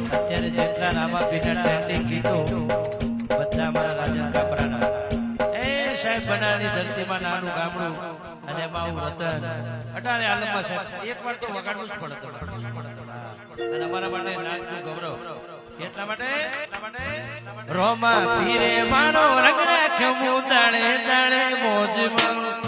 અત્યારે જેટલા રામા પીના ટ્રેન્ડિંગ ગીતો બધા અમારા રાજન કાપરાના એ સાહેબ બનાની ધરતીમાં નાનું ગામડું અને માવું રતન અટાણે આલમમાં સાહેબ એકવાર તો વગાડવું જ પડે અને અમારા માટે નાચનું ગૌરવ એટલા માટે રોમા પીરે માનો રંગ રાખ્યો દાણે દાણે મોજ